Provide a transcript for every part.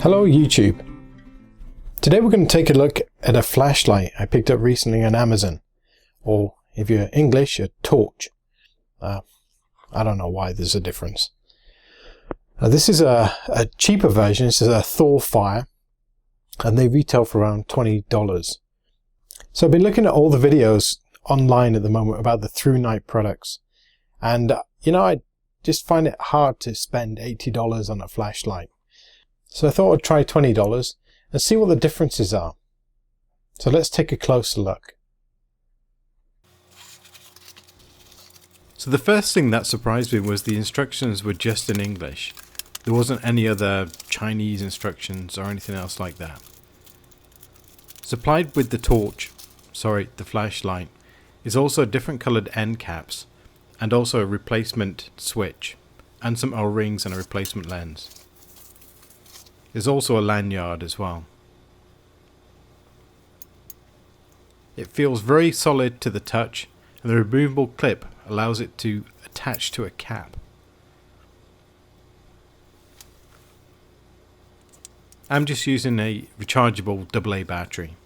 Hello YouTube. Today we're going to take a look at a flashlight I picked up recently on Amazon, or if you're English, a torch. I don't know why there's a difference. This is a cheaper version. This is a ThorFire, and they retail for around $20. So I've been looking at all the videos online at the moment about the ThruNite products, and I just find it hard to spend $80 on a flashlight. So I thought I'd try $20 and see what the differences are. So let's take a closer look. So the first thing that surprised me was the instructions were just in English. There wasn't any other Chinese instructions or anything else like that. Supplied with the the flashlight, is also different coloured end caps and also a replacement switch and some O-rings and a replacement lens. There's also a lanyard as well. It feels very solid to the touch, and the removable clip allows it to attach to a cap. I'm just using a rechargeable AA battery.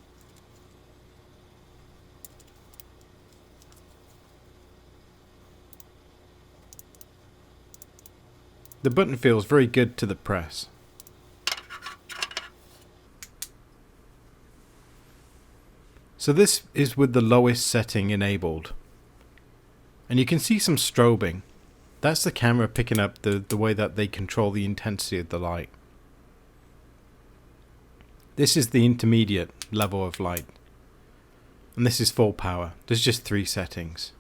The button feels very good to the press. So this is with the lowest setting enabled. And you can see some strobing. That's the camera picking up the way that they control the intensity of the light. This is the intermediate level of light. And this is full power. There's just 3 settings.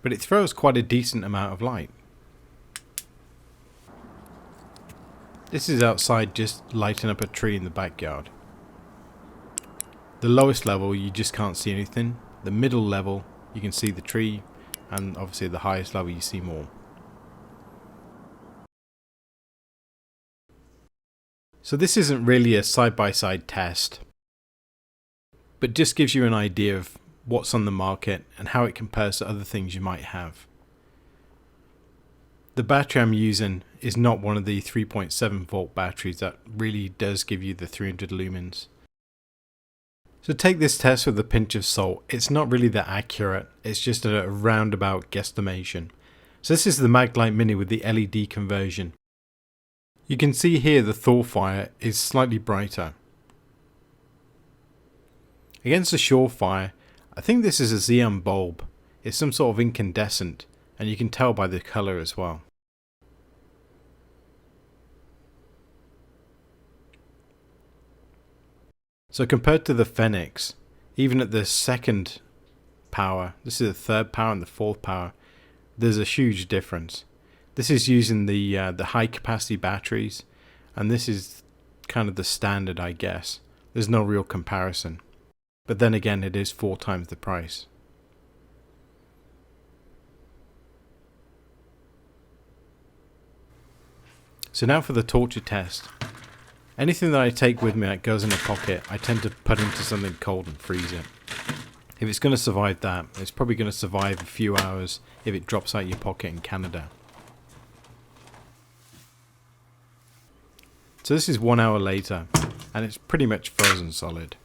But it throws quite a decent amount of light. This is outside just lighting up a tree in the backyard. The lowest level you just can't see anything. The middle level you can see the tree, and obviously the highest level you see more. So this isn't really a side-by-side test, but just gives you an idea of what's on the market and how it compares to other things you might have. The battery I'm using is not one of the 3.7 volt batteries that really does give you the 300 lumens. So take this test with a pinch of salt. It's not really that accurate, it's just a roundabout guesstimation. So this is the Maglite Mini with the LED conversion. You can see here the ThorFire is slightly brighter. Against the Surefire, I think this is a xenon bulb. It's some sort of incandescent, and you can tell by the colour as well. So compared to the Phoenix, even at the second power, this is the third power and the fourth power, there's a huge difference. This is using the high capacity batteries, and this is kind of the standard, I guess. There's no real comparison. But then again, it is 4 times the price. So now for the torture test. Anything that I take with me that goes in a pocket, I tend to put into something cold and freeze it. If it's going to survive that, it's probably going to survive a few hours if it drops out your pocket in Canada. So this is 1 hour later, and it's pretty much frozen solid.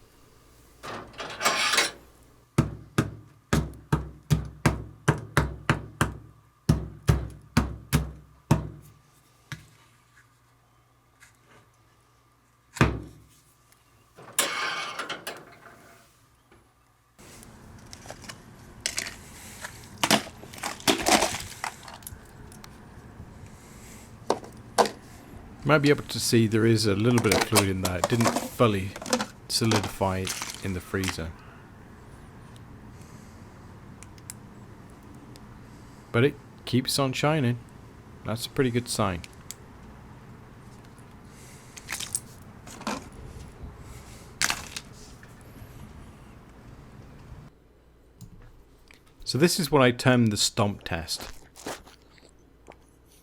You might be able to see there is a little bit of fluid in there. It didn't fully solidify in the freezer. But it keeps on shining. That's a pretty good sign. So this is what I term the stomp test.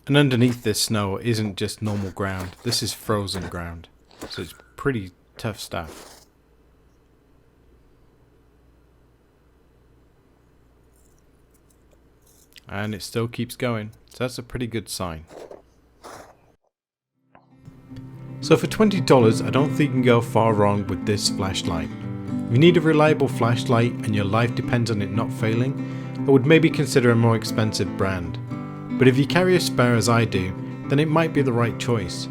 And underneath this snow isn't just normal ground, this is frozen ground. So it's pretty tough stuff. And it still keeps going, so that's a pretty good sign. So for $20, I don't think you can go far wrong with this flashlight. If you need a reliable flashlight and your life depends on it not failing, I would maybe consider a more expensive brand. But if you carry a spare as I do, then it might be the right choice.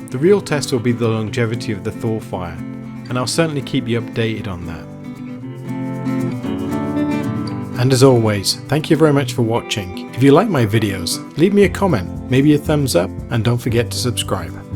The real test will be the longevity of the ThorFire, and I'll certainly keep you updated on that. And as always, thank you very much for watching. If you like my videos, leave me a comment, maybe a thumbs up, and don't forget to subscribe.